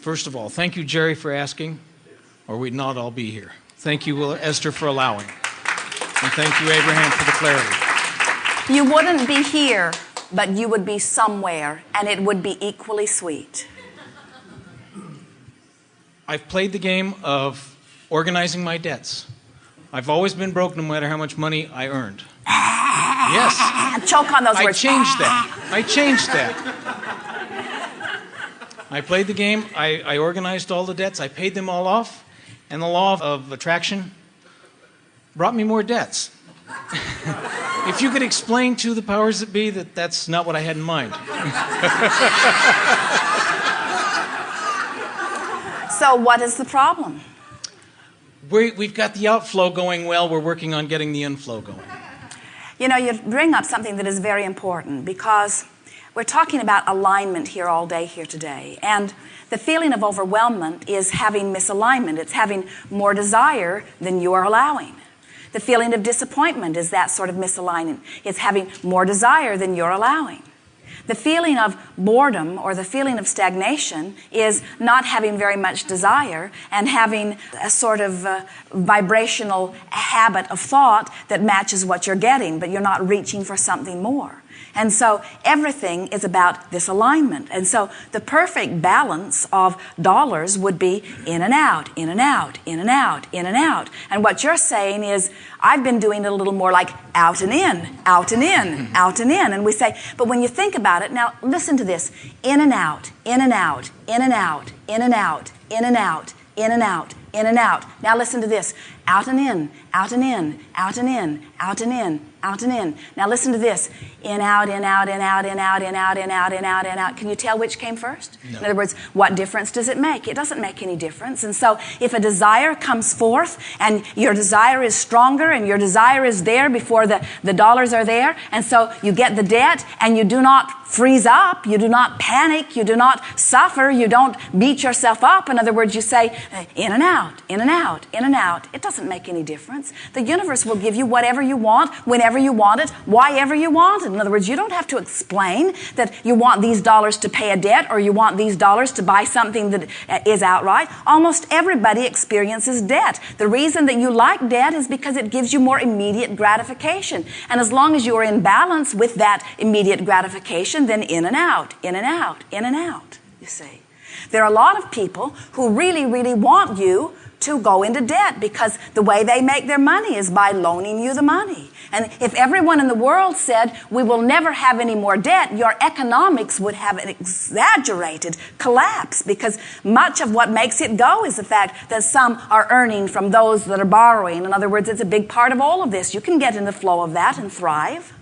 First of all, thank you, Jerry, for asking, or we'd not all be here. Thank you, Esther, for allowing. And thank you, Abraham, for the clarity. You wouldn't be here, but you would be somewhere, and it would be equally sweet. I've played the game of organizing my debts. I've always been broke no matter how much money I earned. Yes. Choke on those words. I changed that. I played the game. I organized all the debts. I paid them all off. And the law of attraction brought me more debts. If you could explain to the powers that be that that's not what I had in mind. So what is the problem? We've got the outflow going well. We're working on getting the inflow going. You know, you bring up something that is very important because we're talking about alignment here all day here today. And the feeling of overwhelmment is having misalignment. It's having more desire than you are allowing. The feeling of disappointment is that sort of misalignment. It's having more desire than you're allowing. The feeling of boredom or the feeling of stagnation is not having very much desire and having a sort of vibrational habit of thought that matches what you're getting, but you're not reaching for something more. And so everything is about this alignment. And so the perfect balance of dollars would be in and out, in and out, in and out, in and out. And what you're saying is, I've been doing it a little more like out and in, out and in, out and in. And we say, but when you think about it, now listen to this, in and out, in and out, in and out, in and out, in and out, in and out, in and out. Now listen to this, out and in, out and in, out and in, out and in, out and in. Now listen to this, in, out, in, out, in, out, in, out, in, out, in, out, in, out, in, out. Can you tell which came first? No. In other words, what difference does it make? It doesn't make any difference. And so if a desire comes forth and your desire is stronger and your desire is there before the dollars are there, and so you get the debt and you do not freeze up, you do not panic, you do not suffer, you don't beat yourself up. In other words, you say, in and out, in and out, in and out. It doesn't make any difference. The universe will give you whatever you want, whenever you want it, why ever you want it. In other words, you don't have to explain that you want these dollars to pay a debt or you want these dollars to buy something that is outright. Almost everybody experiences debt. The reason that you like debt is because it gives you more immediate gratification. And as long as you are in balance with that immediate gratification, then in and out, in and out, in and out, you see. There are a lot of people who really, really want you to go into debt because the way they make their money is by loaning you the money. And if everyone in the world said, we will never have any more debt, your economics would have an exaggerated collapse because much of what makes it go is the fact that some are earning from those that are borrowing. In other words, it's a big part of all of this. You can get in the flow of that and thrive.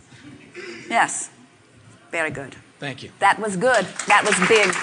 Yes. Very good. Thank you. That was good. That was big.